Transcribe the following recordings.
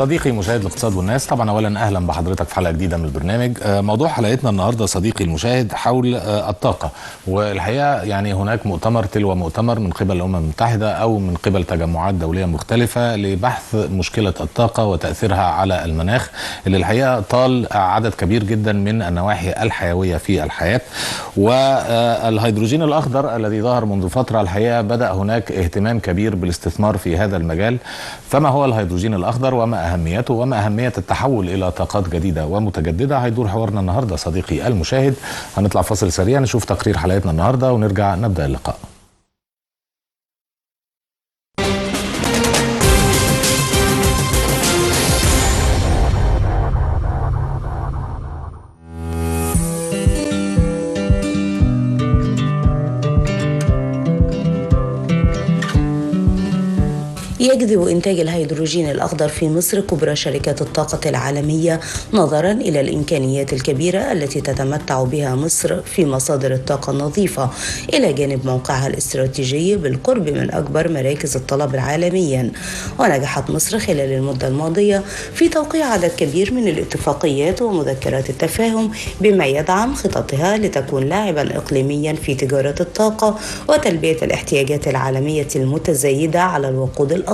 صديقي مشاهد الاقتصاد والناس، طبعا اولا اهلا بحضرتك في حلقه جديده من البرنامج. موضوع حلقتنا النهارده صديقي المشاهد حول الطاقه، والحقيقه يعني هناك مؤتمر تلو مؤتمر من قبل الامم المتحده او من قبل تجمعات دوليه مختلفه لبحث مشكله الطاقه وتاثيرها على المناخ، اللي الحقيقه طال عدد كبير جدا من النواحي الحيويه في الحياه. والهيدروجين الاخضر الذي ظهر منذ فتره الحقيقه بدا هناك اهتمام كبير بالاستثمار في هذا المجال. فما هو الهيدروجين الاخضر وما اهميته وما اهميه التحول الى طاقات جديده ومتجدده؟ هيدور حوارنا النهارده صديقي المشاهد. هنطلع فاصل سريع نشوف تقرير حلقتنا النهارده ونرجع نبدا اللقاء. يجذب إنتاج الهيدروجين الأخضر في مصر كبرى شركات الطاقة العالمية نظرا إلى الإمكانيات الكبيرة التي تتمتع بها مصر في مصادر الطاقة النظيفة، إلى جانب موقعها الاستراتيجي بالقرب من أكبر مراكز الطلب عالميا. ونجحت مصر خلال المدة الماضية في توقيع عدد كبير من الاتفاقيات ومذكرات التفاهم بما يدعم خططها لتكون لاعبا إقليميا في تجارة الطاقة وتلبية الاحتياجات العالمية المتزايدة على الوقود الأخضر،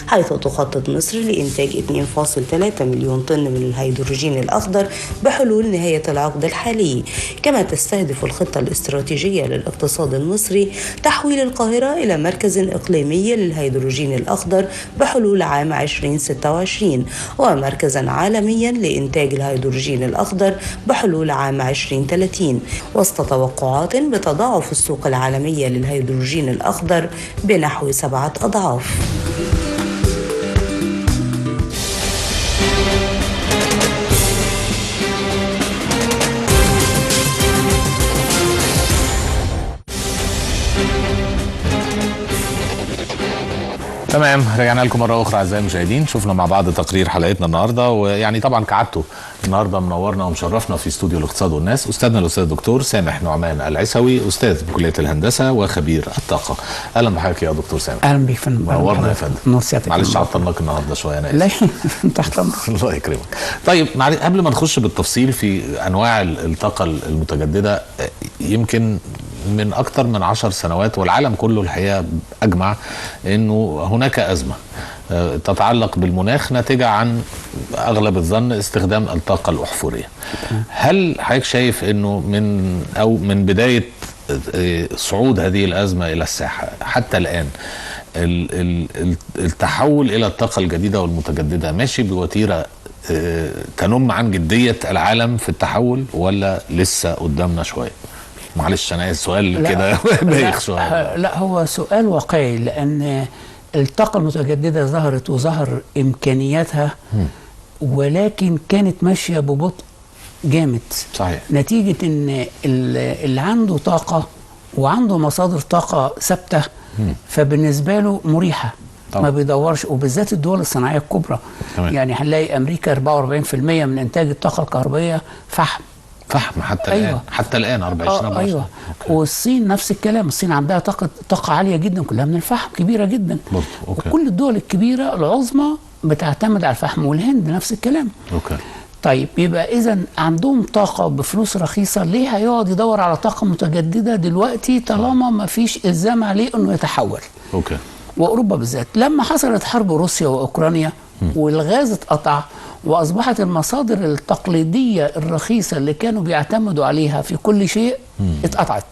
حيث تخطط مصر لإنتاج 2.3 مليون طن من الهيدروجين الأخضر بحلول نهاية العقد الحالي. كما تستهدف الخطة الاستراتيجية للاقتصاد المصري تحويل القاهرة إلى مركز إقليمي للهيدروجين الأخضر بحلول عام 2026 ومركزا عالميا لإنتاج الهيدروجين الأخضر بحلول عام 2030، وسط توقعات بتضاعف السوق العالمية للهيدروجين الأخضر بنحو 7 أضعاف. تمام، رجعنا لكم مرة أخرى أعزائي المشاهدين. شفنا مع بعض تقرير حلقتنا النهاردة، ويعني طبعا كعادته النهاردة منورنا ومشرفنا في استوديو الاقتصاد والناس أستاذنا الأستاذ الدكتور سامح نعمان العيسوي، أستاذ بكلية الهندسة وخبير الطاقة. أهلا بحضرتك يا دكتور سامح. أهلا بك فندم. منورنا يا فندم. نور سيادتك. معلش عطلناك النهاردة شوية أنا لا تحت أمرك. الله يكرمك. طيب قبل ما نخش بالتفصيل في أنواع الطاقة المتجددة، يمكن من أكثر من 10 سنوات والعالم كله الحقيقة أجمع أنه هناك أزمة تتعلق بالمناخ ناتجة عن أغلب الظن استخدام الطاقة الأحفورية. هل حضرتك شايف أنه من بداية صعود هذه الأزمة إلى الساحة حتى الآن التحول إلى الطاقة الجديدة والمتجددة ماشي بوتيرة تنم عن جدية العالم في التحول، ولا لسه قدامنا شوية؟ معلش انا السؤال كده بايخ شويه. لا هو سؤال واقعي، لان الطاقه المتجدده ظهرت وظهر امكانياتها، ولكن كانت ماشيه ببطء جامد. صحيح. نتيجه ان اللي عنده طاقه وعنده مصادر طاقه ثابته فبالنسبه له مريحه طبعا. ما بيدورش، وبالذات الدول الصناعيه الكبرى. يعني هنلاقي امريكا 44% من انتاج الطاقه الكهربائيه فحم حتى أيوة. الان حتى الان 24. ايوه. والصين نفس الكلام، الصين عندها طاقه عاليه جدا كلها من الفحم، كبيره جدا. وكل الدول الكبيره العظمى بتعتمد على الفحم، والهند نفس الكلام. طيب يبقى اذا عندهم طاقه بفلوس رخيصه، ليه هيقعد يدور على طاقه متجدده دلوقتي طالما ما فيش الزام عليه انه يتحول؟ واوروبا بالذات لما حصلت حرب روسيا واوكرانيا والغاز اتقطع واصبحت المصادر التقليديه الرخيصه اللي كانوا بيعتمدوا عليها في كل شيء اتقطعت.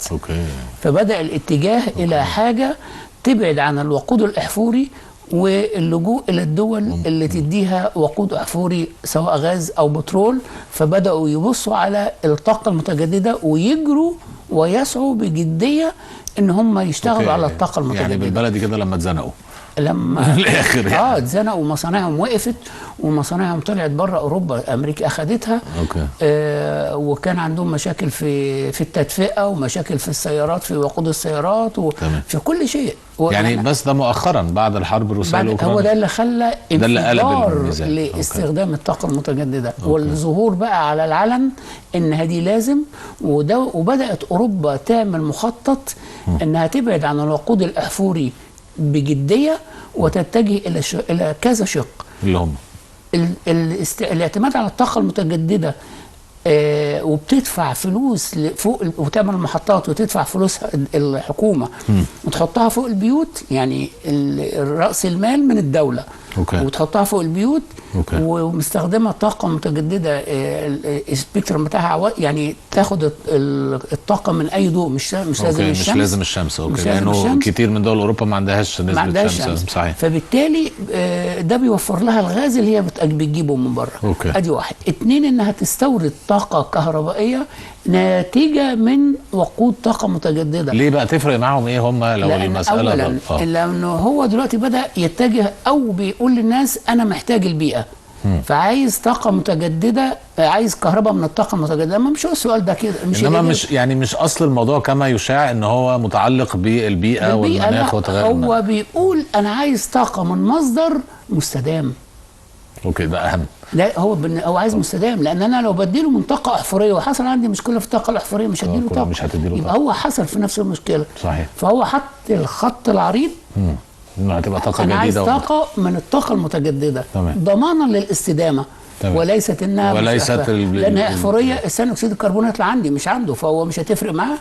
فبدا الاتجاه الى حاجه تبعد عن الوقود الاحفوري واللجوء الى الدول اللي تديها وقود احفوري سواء غاز او بترول، فبداوا يبصوا على الطاقه المتجدده ويجروا ويسعوا بجديه ان هم يشتغلوا على الطاقه المتجدده. يعني بالبلدي كده لما اتزنقوا لما الاخر يعني اتزنقوا ومصانعهم وقفت ومصانعهم طلعت بره اوروبا، امريكا اخذتها. وكان عندهم مشاكل في التدفئه ومشاكل في السيارات، في وقود السيارات وفي كل شيء. يعني بس ده مؤخرا بعد الحرب الروسيه الاوكرانيه، هو ده اللي خلى انفجار لاستخدام الطاقه المتجدده والظهور بقى على العلن ان هذه لازم. وبدات اوروبا تعمل مخطط انها تبعد عن الوقود الاحفوري بجديه وتتجه الى كذا شق، اللي هم الاعتماد على الطاقه المتجدده وبتدفع فلوس فوق وتعمل محطات وتدفع فلوس الحكومه وتحطها فوق البيوت، يعني راس المال من الدوله. وتحطها فوق البيوت. ومستخدمه طاقه متجدده السبيكترم بتاعها يعني تاخد الطاقه من اي ضوء، مش لازم الشمس. مش لازم الشمس. لانه كتير من دول اوروبا ما عندهاش نسبه شمس. صحيح. فبالتالي ده بيوفر لها الغاز اللي هي بتجيبه من بره. ادي واحد. 2 انها تستورد طاقه كهربائيه ناتجه من وقود طاقه متجدده. ليه بقى تفرق معاهم ايه هم لو المساله لانه هو دلوقتي بدا يتجه او بيقول للناس انا محتاج البيئه، فعايز طاقه متجدده، عايز كهرباء من الطاقه المتجدده. ما مش هو السؤال ده كده، انما مش اصل الموضوع كما يشاع ان هو متعلق بالبيئه والمناخ وتغير هو بيقول انا عايز طاقه من مصدر مستدام. ده اهم. لا هو عايز مستدام، لان انا لو بديله من طاقه احفوريه وحصل عندي مشكله في الطاقه الاحفوريه مش هديله طاقه، مش هتديله يبقى هو حصل في نفس المشكله. صحيح. فهو حط الخط العريض انه هتبقى طاقه أنا جديده. عايز طاقه من الطاقه المتجدده ضمانا للاستدامه. وليست انها لانها احفوريه ثاني اكسيد الكربون يطلع عندي مش عنده، فهو مش هتفرق معاه.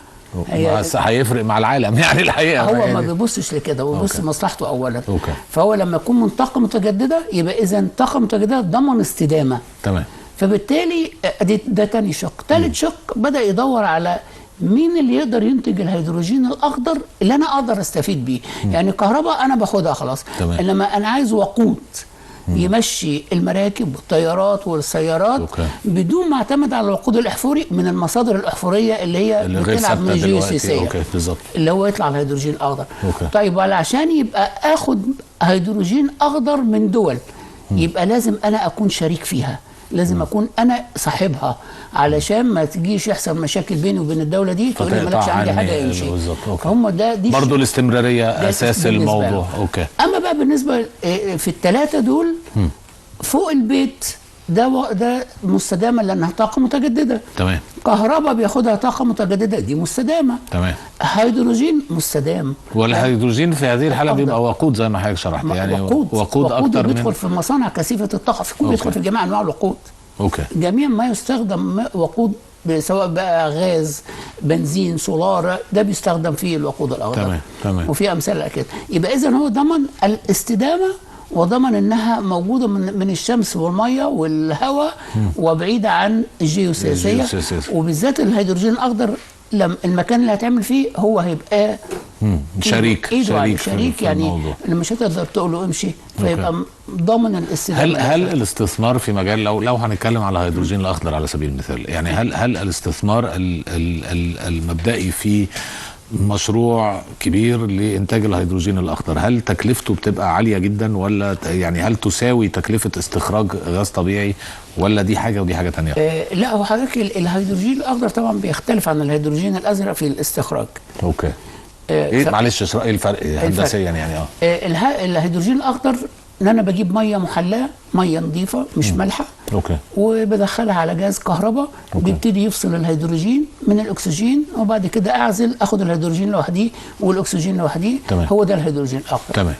هيفرق مع العالم يعني الحقيقه. هو ما بيبصش لكده، هو بيبص مصلحته اولا. فهو لما يكون من طاقه متجدده يبقى اذا طاقه متجدده ضمن استدامه. تمام. فبالتالي ده تاني شق. ثالث شق بدا يدور على مين اللي يقدر ينتج الهيدروجين الاخضر اللي انا اقدر استفيد بيه. يعني كهرباء انا باخدها خلاص، انما انا عايز وقود يمشي المراكب والطيارات والسيارات بدون ما اعتمد على الوقود الاحفوري من المصادر الاحفوريه اللي هي بتلعب من الجيوسياسيه. بالظبط. اللي هو يطلع الهيدروجين الاخضر. طيب علشان يبقى اخد هيدروجين اخضر من دول يبقى لازم انا اكون شريك فيها، لازم اكون انا صاحبها، علشان ما تجيش يحصل مشاكل بيني وبين الدوله دي تقول لي مالكش عندي حاجه امشي. فهم دي برضه الاستمراريه اساس الموضوع. اما بقى بالنسبه في الثلاثه دول فوق البيت ده مستدامه لانها طاقه متجدده. تمام. كهرباء بياخدها طاقه متجدده دي مستدامه. تمام. هيدروجين مستدام. والهيدروجين في هذه الحاله بيبقى وقود زي ما حضرتك شرحت، يعني وقود اكتر من بيدخل في مصانع كثيفه الطاقه، في كل بيدخل في جميع انواع الوقود. جميع ما يستخدم وقود سواء بقى غاز، بنزين، سولار، ده بيستخدم فيه الوقود الاخضر. تمام. وفي امثله كده. يبقى اذا هو ضمن الاستدامه وضمن انها موجوده من الشمس والميه والهواء وبعيده عن الجيوسياسيه. وبالذات الهيدروجين الاخضر المكان اللي هتعمل فيه هو هيبقى شريك يعني اللي مش هتقدر تقول له امشي، فيبقى ضامن الاستدامه. هل الاستثمار في مجال لو هنتكلم على الهيدروجين الاخضر على سبيل المثال، يعني هل الاستثمار المبدئي في مشروع كبير لإنتاج الهيدروجين الأخضر هل تكلفته بتبقى عالية جدا، ولا يعني هل تساوي تكلفة استخراج غاز طبيعي، ولا دي حاجة ودي حاجة تانية؟ لا، هو حضرتك الهيدروجين الأخضر طبعا بيختلف عن الهيدروجين الأزرق في الاستخراج. معلش ايه الفرق هندسيا يعني؟ الهيدروجين الأخضر ان انا بجيب ميه محلاه، ميه نظيفه مش مالحه، وبدخلها على جهاز كهرباء وبيبتدي يفصل الهيدروجين من الاكسجين، وبعد كده اعزل اخد الهيدروجين لوحديه والاكسجين لوحديه. هو ده الهيدروجين الاخضر.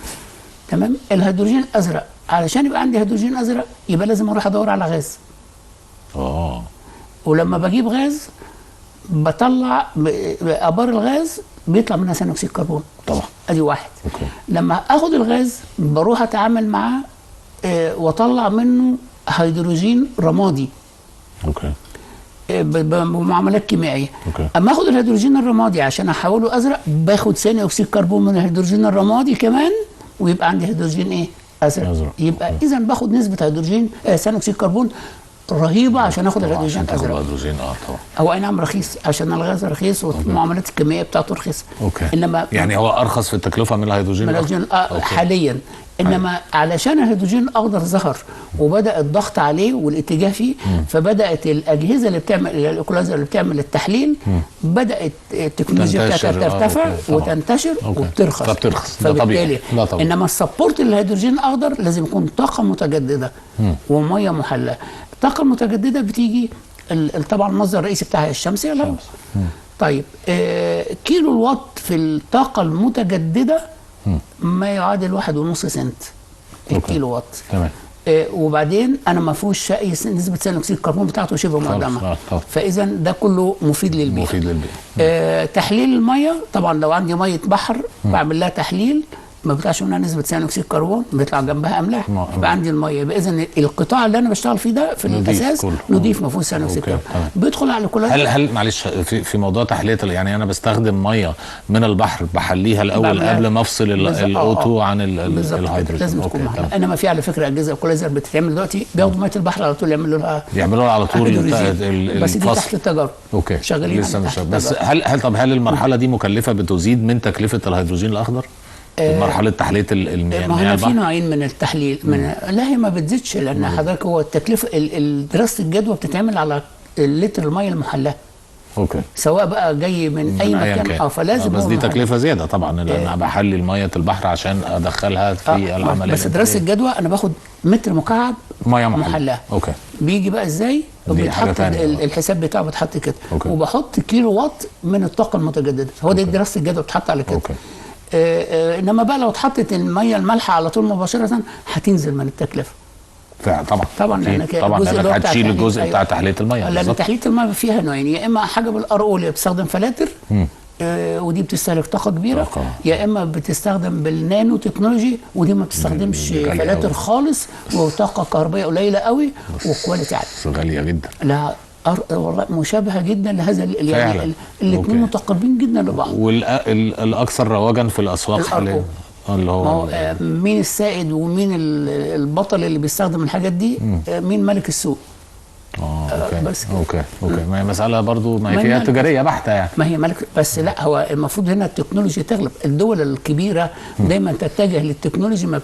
تمام. الهيدروجين الازرق علشان يبقى عندي هيدروجين ازرق يبقى لازم اروح ادور على غاز. ولما بجيب غاز بطلع ابار الغاز بيطلع منها ثاني اكسيد الكربون طبعا. ادي واحد. لما اخد الغاز بروح اتعامل معاه واطلع منه هيدروجين رمادي بمعاملات كيميائيه. اما اخد الهيدروجين الرمادي عشان احوله ازرق باخد ثاني اكسيد الكربون من الهيدروجين الرمادي كمان، ويبقى عندي هيدروجين ايه؟ ازرق. يبقى اذا باخد نسبه هيدروجين ثاني اكسيد الكربون رهيبه عشان اخد الهيدروجين الازرق. هو اي نعم رخيص عشان الغاز رخيص والمعاملات الكيميائيه بتاعته رخيصه. انما يعني هو ارخص في التكلفه من الهيدروجين الاخضر حاليا. انما علشان الهيدروجين الاخضر ظهر وبدا الضغط عليه والاتجاه فيه، فبدات الاجهزه اللي بتعمل الايكولايزر اللي بتعمل التحليل بدات التكنولوجيا بتاعتها ترتفع وتنتشر وبترخص. فبالتالي انما السبورت للهيدروجين الاخضر لازم يكون طاقه متجدده وميه محلاه. الطاقه المتجدده بتيجي طبعا المصدر الرئيسي بتاعها الشمس هي الهواء. طيب كيلو الوات في الطاقه المتجدده ما يعادل 1.5 سنت الكيلو وات. وبعدين انا ما فيهوش نسبه ثاني اكسيد الكربون بتاعته شبه معدمه، فاذا ده كله مفيد للبيئه. تحليل الميه طبعا لو عندي ميه بحر بعمل لها تحليل ما بيطلعش منها نسبه ثاني اكسيد الكربون، بيطلع جنبها املاح، يبقى عندي الميه. يبقى اذا القطاع اللي انا بشتغل فيه ده في الاساس نضيف ما فيهوش ثاني اكسيد الكربون. بيدخل على كل هل معلش في موضوع تحليه، يعني انا بستخدم ميه من البحر بحليها الاول قبل ما افصل الاوتو عن الهيدروجين؟ لازم تكون معاها. انما في على فكره اجهزه ايكولايزر بتتعمل دلوقتي بياخدوا ميه البحر على طول يعملوا لها على طول بس دي تحت التجارب. شغالين لسه مش بس. هل المرحله دي مكلفه بتزيد من تكلفه الهيدروجين الاخضر؟ مرحله تحليه المياه. ما هنا في نوعين من التحليل. لا هي ما بتزيدش، لان حضرتك هو التكلفه دراسه الجدوى بتتعمل على اللتر الميه المحلاه. سواء بقى جاي من اي مكان فلازم بس دي تكلفه زياده طبعا، لان انا بحلل ميه البحر عشان ادخلها في العمليه. بس دراسه الجدوى انا باخد متر مكعب ميه محلاه. بيجي بقى ازاي؟ بيتحط الحساب بتاعه بيتحط كده، وبحط كيلو وات من الطاقه المتجدده. هو دي دراسه الجدوى بتتحط على كده. انما بقى لو اتحطت الميه المالحه على طول مباشره هتنزل من التكلفه. طبعا لانك هتشيل الجزء بتاع تحليه الميه. لان تحليه الميه فيها نوعين، يا اما حاجه بالار اللي بتستخدم فلاتر ودي بتستهلك طاقه كبيره، يا اما بتستخدم بالنانو تكنولوجي ودي ما بتستخدمش فلاتر خالص وطاقه كهربائيه قليله قوي وكواليتي عاليه. غاليه جدا. لا والله مشابهه جدا لهذا يعني الاثنين متقاربين جدا لبعض. والاكثر رواجا في الاسواق حاليا اللي هو مين السائد ومين البطل اللي بيستخدم الحاجات دي؟ مين ملك السوق؟ بس اوكي ما هي مساله برضو ما هي فيها تجاريه بحته يعني. ما هي ملك بس لا هو المفروض هنا التكنولوجيا تغلب. الدول الكبيره دايما تتجه للتكنولوجيا، ما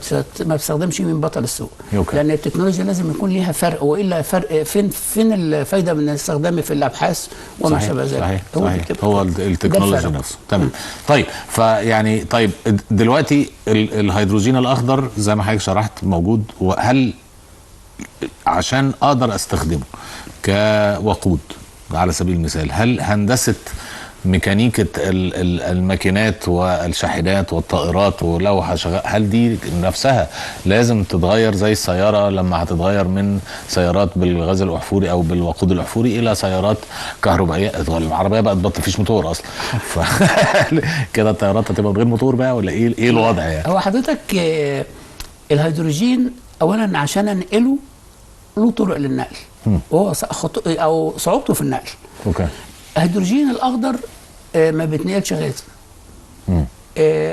بتستخدمش من بطل السوق. لان التكنولوجيا لازم يكون ليها فرق، والا فرق فين الفايده من استخدامه في الابحاث وما شابه ذلك. هو التكنولوجيا نفسه. تمام. طيب فيعني دلوقتي الهيدروجين الاخضر زي ما حضرتك شرحت موجود، وهل عشان اقدر استخدمه كوقود على سبيل المثال، هل هندسه ميكانيكه الماكينات والشاحنات والطائرات ولو هل دي نفسها لازم تتغير زي السياره لما هتتغير من سيارات بالغاز الاحفوري او بالوقود الاحفوري الى سيارات كهربائيه؟ العربيه بقت مفيش موتور اصلا كده الطيارات هتبقى من غير موتور بقى ولا ايه الوضع يعني؟ هو حضرتك الهيدروجين اولا عشان انقله له طرق للنقل وهو او صعوبته في النقل. الهيدروجين الاخضر ما بيتنقلش غاز،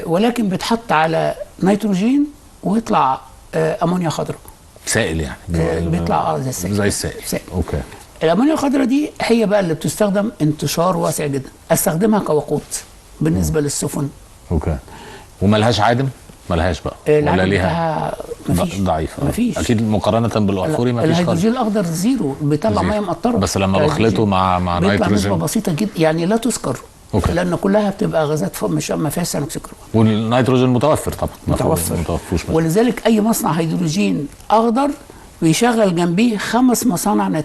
ولكن بيتحط على نيتروجين ويطلع امونيا خضراء سائل يعني بيطلع زي السائل. الامونيا الخضراء دي هي بقى اللي بتستخدم انتشار واسع جدا. استخدمها كوقود بالنسبه للسفن. وملهاش عادم؟ ملهاش بقى ولا ليها ضعيفه؟ مفيش اكيد مقارنه بالاحفوري مفيش. الهيدروجين الاخضر زيرو، بيطلع ميه مقطره بس لما بخلطه مع نيتروجين نسبه بسيطه جدا يعني لا تذكر. لان كلها بتبقى غازات مش ما فيهاش ثاني اكسيد الكربون. والنيتروجين متوفر طبعا متوفر. ولذلك اي مصنع هيدروجين اخضر بيشغل جنبيه 5 مصانع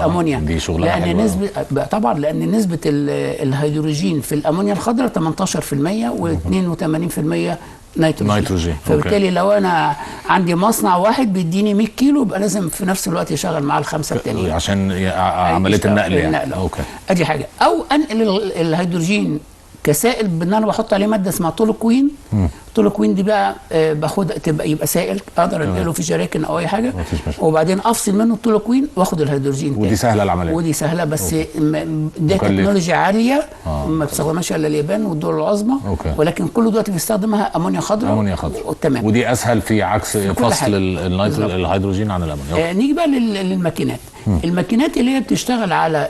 امونيا. دي شغلانه لان نسبه طبعا لان نسبه الهيدروجين في الامونيا الخضراء 18% و82% نيتروجين. فبالتالي لو انا عندي مصنع واحد بيديني 100 كيلو يبقى لازم في نفس الوقت يشغل معاه ال5 التانيين عشان عمليه النقل يعني. ادي حاجه. او انقل الهيدروجين كسائل بان انا بحط عليه ماده اسمها تولوكوين. التولوكوين دي بقى باخدها يبقى سائل اقدر انقله في جراكن او اي حاجه، وبعدين افصل منه التولوكوين واخد الهيدروجين تاني. ودي سهله العمليه. ودي سهله بس ده تكنولوجيا عاليه ما بتستخدمهاش الا اليابان والدول العظمى. ولكن كل دلوقتي بيستخدمها امونيا خضراء. تمام. ودي اسهل في عكس فصل الهيدروجين عن الامونيا. نيجي بقى للماكينات. الماكينات اللي هي بتشتغل على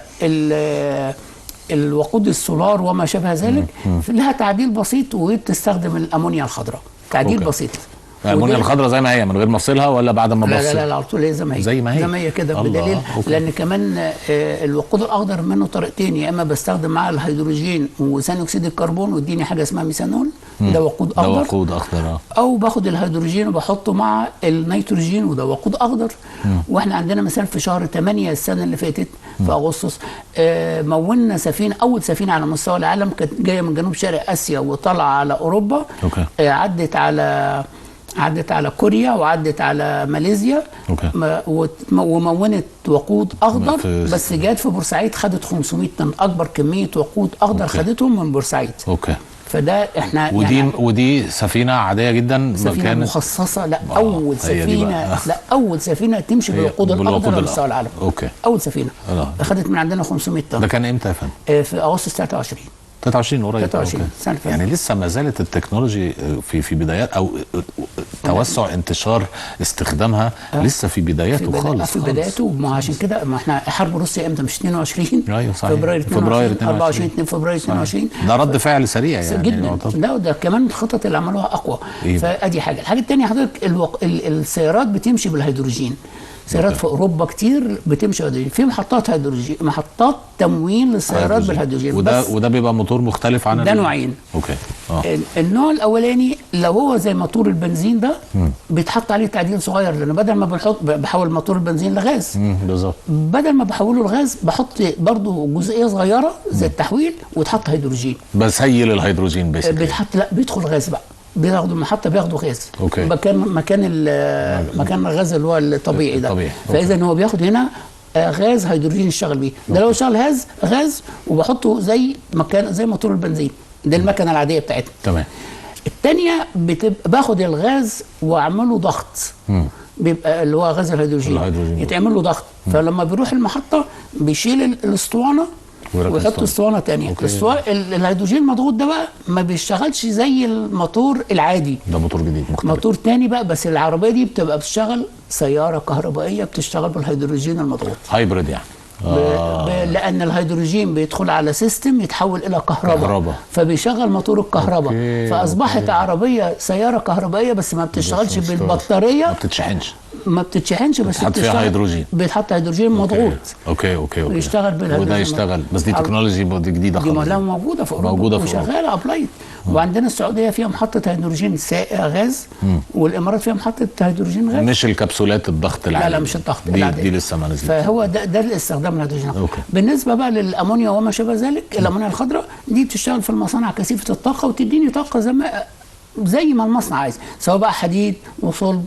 الوقود السولار وما شابه ذلك لها تعديل بسيط وبتستخدم الامونيا الخضراء. تعديل بسيط. الامونيا الخضراء زي ما هي من غير ما افصلها ولا بعد ما بفصل؟ لا على طول هي زي ما هي كده. بدليل لان كمان الوقود الاخضر منه طريقتين، يا اما بستخدم معاه الهيدروجين وثاني اكسيد الكربون ويديني حاجه اسمها ميثانول، ده وقود اخضر. او باخد الهيدروجين وبحطه مع النيتروجين وده وقود اخضر. واحنا عندنا مثلا في شهر 8 السنه اللي فاتت في اغسطس مولنا سفينه، اول سفينه على مستوى العالم كانت جايه من جنوب شرق اسيا وطالعه على اوروبا. عدت عدت على كوريا وعدت على ماليزيا. اوكي. ومونت وقود اخضر، بس جات في بورسعيد خدت 500 طن، اكبر كميه وقود اخضر. أوكي. خدتهم من بورسعيد. اوكي. فده احنا ودي سفينه عاديه جدا، سفينه مخصصه. لا اول سفينه، لا اول سفينه تمشي بالوقود الاخضر على مستوى العالم. اوكي. اول سفينه اخذت من عندنا 500 طن. ده كان امتى يا فندم؟ في اغسطس 23. 23 قريب. 23 سنه. يعني لسه ما زالت التكنولوجي في بدايات، او توسع انتشار استخدامها لسه في بداياته خالص. في بداياته. ما عشان كده ما احنا حرب روسيا امتى؟ مش 22؟ ايوه صحيح. فبراير 24 2 فبراير 22. ده رد فعل سريع يعني جدا. لا ده كمان الخطط اللي عملوها اقوى. فادي حاجه. الحاجه الثانيه حضرتك السيارات بتمشي بالهيدروجين. سيارات في اوروبا كتير بتمشي هيدروجين، في محطات هيدروجين، محطات تموين للسيارات بالهيدروجين. وده بيبقى موتور مختلف عن ده نوعين. اوكي. النوع الاولاني لو هو زي موتور البنزين ده بيتحط عليه تعديل صغير، لان بدل ما بحول موتور البنزين لغاز، بالظبط، بدل ما بحوله لغاز بحط برضو جزئيه صغيره زي التحويل وتحط هيدروجين. بسيل الهيدروجين بيتحط. لا بيدخل غاز بقى، بياخدوا المحطه بياخدوا غاز. اوكي. مكان الغاز اللي هو الطبيعي ده. طبيعي. فاذا هو بياخد هنا غاز هيدروجين يشتغل بيه. ده لو شغل غاز وبحطه زي موتور البنزين. ده المكنه العاديه بتاعتنا. تمام. الثانيه باخد الغاز واعمله ضغط. بيبقى اللي هو غاز الهيدروجين يتعمل له ضغط. فلما بيروح المحطه بيشيل الاسطوانه ويحط اسطوانه ثانيه. الهيدروجين المضغوط ده بقى ما بيشتغلش زي الموتور العادي. ده موتور جديد مختلف. موتور ثاني بقى. بس العربيه دي بتبقى بتشتغل سياره كهربائيه بتشتغل بالهيدروجين المضغوط. هايبريد يعني. لان الهيدروجين بيدخل على سيستم يتحول الى كهرباء. فبيشغل موتور الكهرباء. فاصبحت عربيه سياره كهربائيه بس ما بتشتغلش بالبطاريه. ما بتتشحنش بس بتحط فيها هيدروجين. بيتحط هيدروجين مضغوط. اوكي. ويشتغل بالهيدروجين. وده يشتغل. بس دي تكنولوجي جديده خالص. دي موجوده في اوروبا وشغاله ابلايد. وعندنا السعوديه فيها محطه هيدروجين غاز. والامارات فيها محطه هيدروجين غاز. مش الكبسولات الضغط العالي. لا مش الضغط دي لسه ما نزلتش. فهو ده الاستخدام الهيدروجين. بالنسبه بقى للامونيا وما شابه ذلك، الامونيا الخضراء دي بتشتغل في المصانع كثيفه الطاقه وتديني طاقه زي ما المصنع عايز، سواء بقى حديد وصلب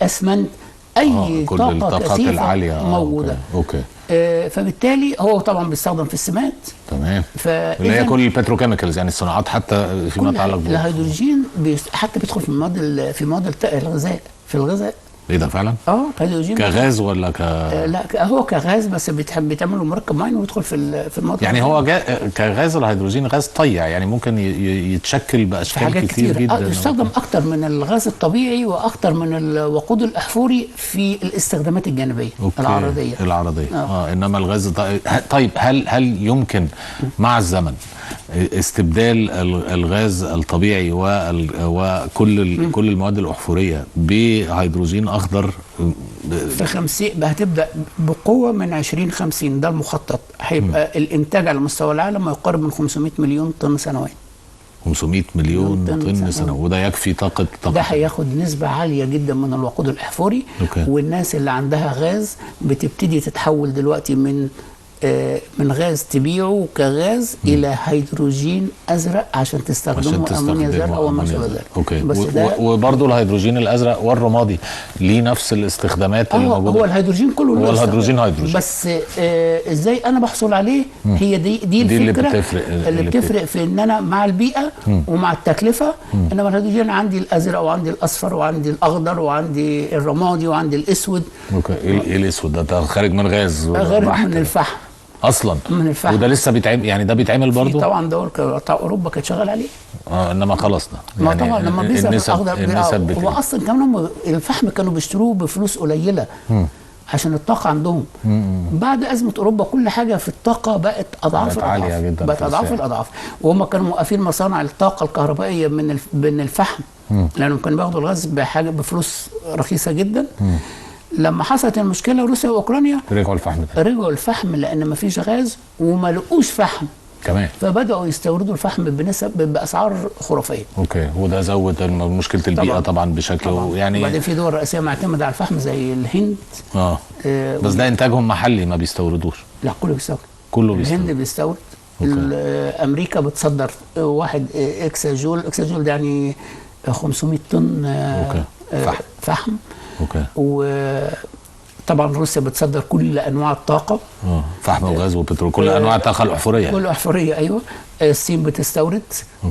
اسمنت، اي كل طاقه كثيفه العاليه موجوده. اوكي. فبالتالي هو طبعا بيستخدم في السمات. تمام. اللي هي كل البتروكيميكالز يعني الصناعات حتى فيما يتعلق الهيدروجين حتى بيدخل في مواد الغذاء. في الغذاء. ايه ده فعلا؟ هيدروجين كغاز ولا لا هو كغاز، بس بيتعمل مركب معين ويدخل في المواد. يعني هو كغاز الهيدروجين غاز طيع، يعني ممكن يتشكل باشكال كتير جدا. يستخدم اكتر من الغاز الطبيعي واكتر من الوقود الاحفوري في الاستخدامات الجانبيه. العرضيه. انما الغاز طيب هل يمكن مع الزمن استبدال الغاز الطبيعي وكل المواد الاحفوريه بهيدروجين اخضر في 50 هتبدا بقوه من 2050. ده المخطط. هيبقى الانتاج على مستوى العالم ما يقارب من 500 مليون طن سنويا. 500 مليون طن سنوي. وده يكفي طاقه. ده هياخد نسبه عاليه جدا من الوقود الاحفوري. والناس اللي عندها غاز بتبتدي تتحول دلوقتي من غاز تبيعه كغاز الى هيدروجين ازرق عشان تستخدمه امونيا زرقاء وما شابه ذلك. اوكي. وبرضه الهيدروجين الازرق والرمادي ليه نفس الاستخدامات اللي موجوده. هو الهيدروجين كله هو الهيدروجين بس ازاي انا بحصل عليه؟ هي دي الفكره اللي بتفرق في ان انا مع البيئه ومع التكلفه. انما الهيدروجين عندي الازرق وعندي الاصفر وعندي الاخضر وعندي الرمادي وعندي الاسود. اوكي. ايه الاسود ده خارج من غاز؟ خارج من الفحم اصلا. من الفحم. وده لسه بيتعمل يعني؟ ده بيتعمل برضه طبعا. دول بتاع اوروبا كانت شغال عليه. انما خلاص ده يعني طبعا لما بيظهر الاخضر هو اصلا كمان الفحم كانوا بيشتروه بفلوس قليله عشان الطاقه عندهم. بعد ازمه اوروبا كل حاجه في الطاقه بقت اضعاف الاضعاف. بقت اضعاف الاضعاف. وهم كانوا موقفين مصانع الطاقه الكهربائيه من الفحم لانهم كانوا بياخدوا الغاز بحاجه بفلوس رخيصه جدا. لما حصلت المشكله روسيا واوكرانيا رجعوا الفحم لان ما فيش غاز وما لقوش فحم كمان. فبداوا يستوردوا الفحم باسعار خرافيه. اوكي. وده زود مشكله البيئه طبعا بشكل يعني. وبعدين في دول رئيسيه معتمده على الفحم زي الهند. بس ده انتاجهم محلي ما بيستوردوش. لا كله بيستورد. الهند بيستورد. امريكا بتصدر 1 اكساجول. اكساجول ده يعني 500 طن فحم. وطبعا روسيا بتصدر كل انواع الطاقه، فحم وغاز وبترول، كل انواع الطاقه الاحفوريه. كل احفوريه، ايوه. الصين بتستورد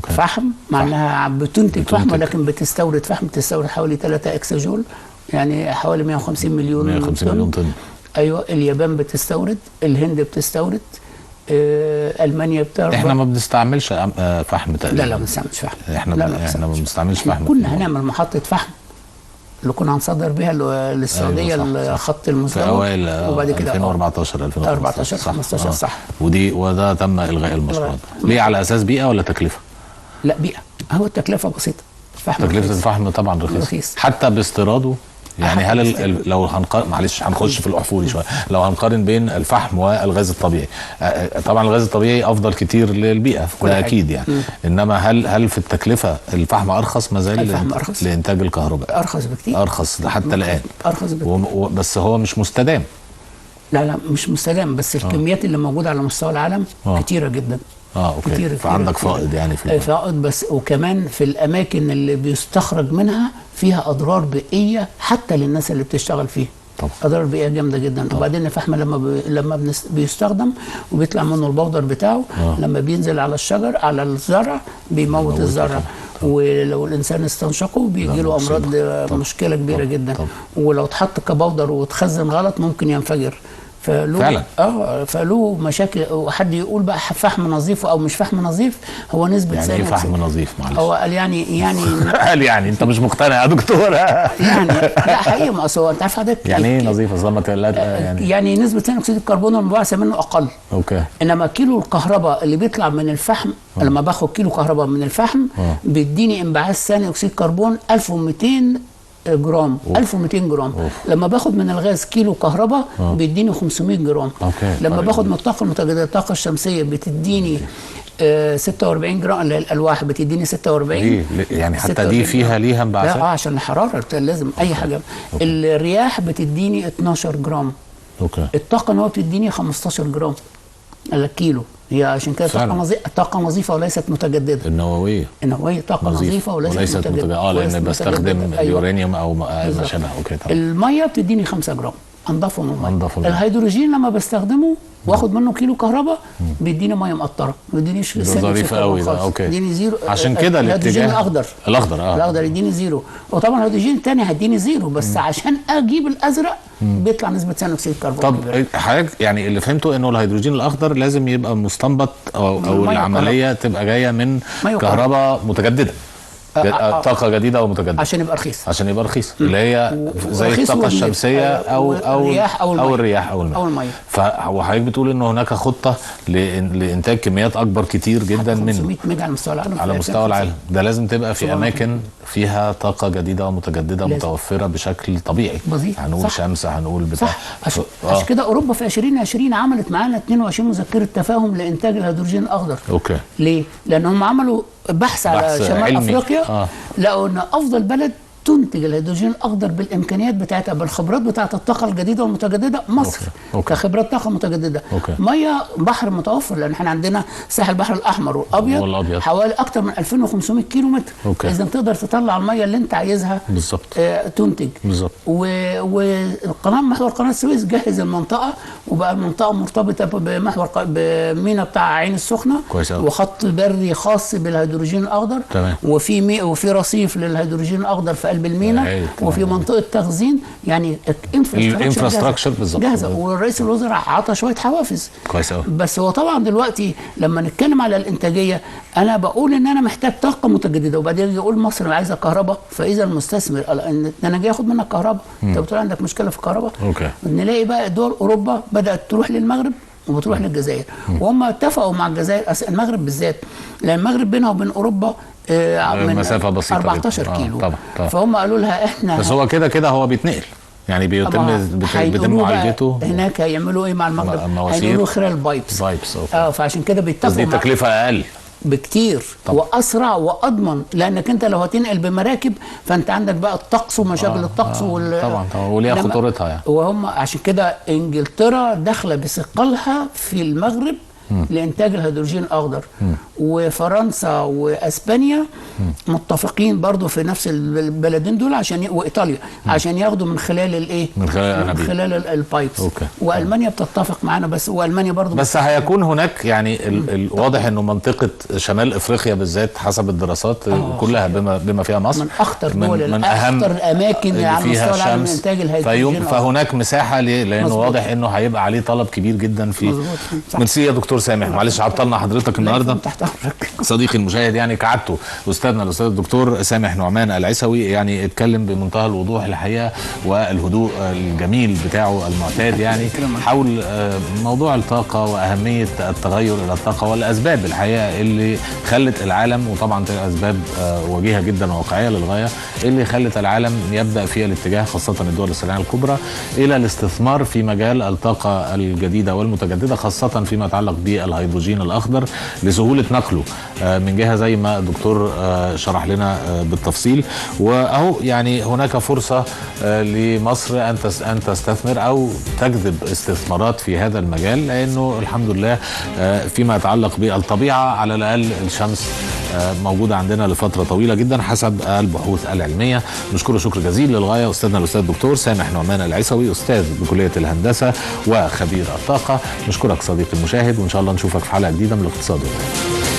فحم، مع انها بتنتج فحم، لكن بتستورد فحم، بتستورد حوالي 3 اكس جول، يعني حوالي 150 مليون طن. ايوه. اليابان بتستورد، الهند بتستورد، المانيا بتعرف. احنا ما بنستعملش فحم تقريبا. لا ما بنستعملش فحم. احنا ما بنستعملش فحم. كنا هنعمل محطه فحم اللي كنا هنصدر بها للسعوديه، الخط المزدوج، في اوائل وبعد كده 2014 15 صح. وده تم الغاء المشروع. ليه؟ على اساس بيئه ولا تكلفه؟ لا بيئه. هو التكلفه بسيطه. تكلفه الفحم طبعا رخيص حتى باستيراده. يعني هل لو معلش هنخش في الاحفوري شويه، لو هنقارن بين الفحم والغاز الطبيعي، طبعا الغاز الطبيعي افضل كتير للبيئه ده اكيد يعني. انما هل في التكلفه الفحم ارخص؟ ما زال الفحم ارخص لانتاج الكهرباء، ارخص بكتير، ارخص حتى الان، ارخص بكتير. بس هو مش مستدام. لا مش مستدام، بس الكميات اللي موجوده على مستوى العالم كتيره جدا. اوكي. كتير فعندك فائض يعني في فائض، بس وكمان في الاماكن اللي بيستخرج منها فيها اضرار بيئيه حتى للناس اللي بتشتغل فيها. طبعا. اضرار بيئيه جامده جدا. وبعدين الفحم لما بيستخدم وبيطلع منه البودر بتاعه، لما بينزل على الشجر على الزرع بيموت الزرع. ولو الانسان استنشقه بيجي له امراض، مشكله كبيره جدا. ولو اتحط كبودر واتخزن غلط ممكن ينفجر. فعلا فله مشاكل. وحد يقول بقى فحم نظيف او مش فحم نظيف، هو نسبه يعني ايه فحم نظيف؟ معلش هو قال يعني قال يعني انت مش مقتنع يا دكتور؟ يعني لا حقيقي، ما اصل انت عارف حضرتك يعني ايه نظيف؟ اصلا يعني نسبه ثاني اكسيد الكربون المنبعثه منه اقل. اوكي. انما كيلو الكهرباء اللي بيطلع من الفحم، لما باخد كيلو كهرباء من الفحم بيديني انبعاث ثاني اكسيد الكربون 1200 جرام. 1200 جرام. لما باخد من الغاز كيلو كهرباء بيديني 500 جرام. لما باخد من الطاقه المتجدده، الطاقه الشمسيه بتديني 46 جرام، الالواح بتديني 46. يعني حتى دي فيها ليها انبعاثات؟ عشان الحراره لازم اي حاجه. الرياح بتديني 12 جرام. الطاقه النوويه بتديني 15 جرام على الكيلو. هي عشان كده طاقه نظيفه وليست متجدده. النوويه طاقه نظيفه وليست متجدده. لان بستخدم اليورانيوم او ما شابه. اوكي طبعا. الميه بتديني 5 جرام، انضفه من الميه. الهيدروجين لما بستخدمه واخد منه كيلو كهرباء بيديني ميه مقطره، ما بيدينيش ظريف قوي ده. اوكي. يديني زيرو. عشان كده الهيدروجين الاخضر الاخضر يديني زيرو. وطبعا الهيدروجين الثاني هيديني زيرو، بس عشان اجيب الازرق بيطلع نسبه ثاني اكسيد الكربون. طب حضرتك يعني اللي فهمته انه الهيدروجين الاخضر لازم يبقى مستنبط او العمليه تبقى جايه من كهرباء متجدده، طاقه جديده او متجدده، عشان يبقى رخيص. اللي هي زي الطاقه الشمسيه او الرياح او الميه. وحضرتك بتقول انه هناك خطه لانتاج كميات اكبر كتير جدا من 500 ميجا على مستوى العالم. على مستوى العالم. ده لازم تبقى في اماكن فيها طاقه جديده ومتجدده متوفره بشكل طبيعي. هنقول شمس، هنقول بتاع. عشان كده اوروبا في 2020 عملت معانا 22 مذكره تفاهم لانتاج الهيدروجين الاخضر. اوكي. ليه؟ لان هم عملوا بحث على شمال علمي. افريقيا. لقوا ان افضل بلد تنتج الهيدروجين الاخضر بالامكانيات بتاعتها، بالخبرات بتاعت الطاقه الجديده والمتجدده، مصر. أوكي. كخبرات طاقه متجدده. ميه بحر متوفر، لان احنا عندنا ساحل البحر الاحمر والابيض حوالي اكثر من 2500 كيلو متر. اذا تقدر تطلع الميه اللي انت عايزها بالظبط. تنتج بالظبط. محور قناه السويس جهز المنطقه، وبقى المنطقه مرتبطه بميناء بتاع عين السخنه، وخط بري خاص بالهيدروجين الاخضر. وفي رصيف للهيدروجين الاخضر في قلب الميناء، وفي منطقه تخزين. يعني الانفراستراكشر بالظبط جاهزه. ورئيس الوزراء عطى شويه حوافز. كويس قوي. بس هو طبعا دلوقتي لما نتكلم على الانتاجيه، انا بقول ان انا محتاج طاقه متجدده، وبعدين يقول مصر عايزه كهرباء، فاذا المستثمر ان انا جاي اخد منك كهرباء، انت بتقول عندك مشكله في الكهرباء. نلاقي بقى دول اوروبا بدات تروح للمغرب وبتروح للجزائر، وهم اتفقوا مع الجزائر، المغرب بالذات، لان المغرب بينها وبين اوروبا من مسافه بسيطه 14 كيلو. طبعا. فهم قالوا لها احنا بس هو كده هو بيتنقل، يعني بيتم معالجته هناك. هيعملوا ايه مع المغرب؟ هيعملوا خلال بايبس. فعشان كده بيتفقوا. بس دي تكلفه اقل بكتير واسرع واضمن، لانك انت لو هتنقل بمراكب فانت عندك بقى الطقس ومشاكل الطقس طبعا وليها خطورتها يعني. وهم عشان كده انجلترا داخله بثقلها في المغرب لانتاج الهيدروجين الاخضر. وفرنسا واسبانيا متفقين برضو في نفس البلدين دول وايطاليا عشان ياخدوا من خلال الايه؟ من خلال الانابيب، من خلال البايبس. والمانيا بتتفق معانا، والمانيا برضو بس هيكون هناك يعني واضح انه منطقه شمال افريقيا بالذات حسب الدراسات كلها بما فيها مصر من اخطر دول، من اهم الاماكن على مستوى العالم لانتاج الهيدروجين. فهناك مساحه لانه واضح انه هيبقى عليه طلب كبير جدا في. ميرسي يا دكتور سامح، معلش عطلنا حضرتك النهارده. صديقي المشاهد يعني كعادته استاذنا الاستاذ الدكتور سامح نعمان العيسوي يعني اتكلم بمنتهى الوضوح الحقيقه والهدوء الجميل بتاعه المعتاد يعني حول موضوع الطاقه واهميه التغير الى الطاقه والاسباب الحقيقه اللي خلت العالم، وطبعا اسباب وجيهه جدا وواقعيه للغايه، اللي خلت العالم يبدا في الاتجاه خاصه الدول الصناعيه الكبرى الى الاستثمار في مجال الطاقه الجديده والمتجدده، خاصه فيما يتعلق بالهيدروجين الاخضر لسهوله نقله من جهه زي ما الدكتور شرح لنا بالتفصيل. واهو يعني هناك فرصه لمصر ان تستثمر او تجذب استثمارات في هذا المجال، لانه الحمد لله فيما يتعلق بالطبيعه على الاقل الشمس موجوده عندنا لفتره طويله جدا حسب البحوث العلميه. نشكره شكر جزيل للغايه استاذنا الاستاذ الدكتور سامح نعمان العيسوي، استاذ بكليه الهندسه وخبير الطاقه. نشكرك صديقي المشاهد، وان شاء الله نشوفك في حلقه جديده من الاقتصاد والتنميه.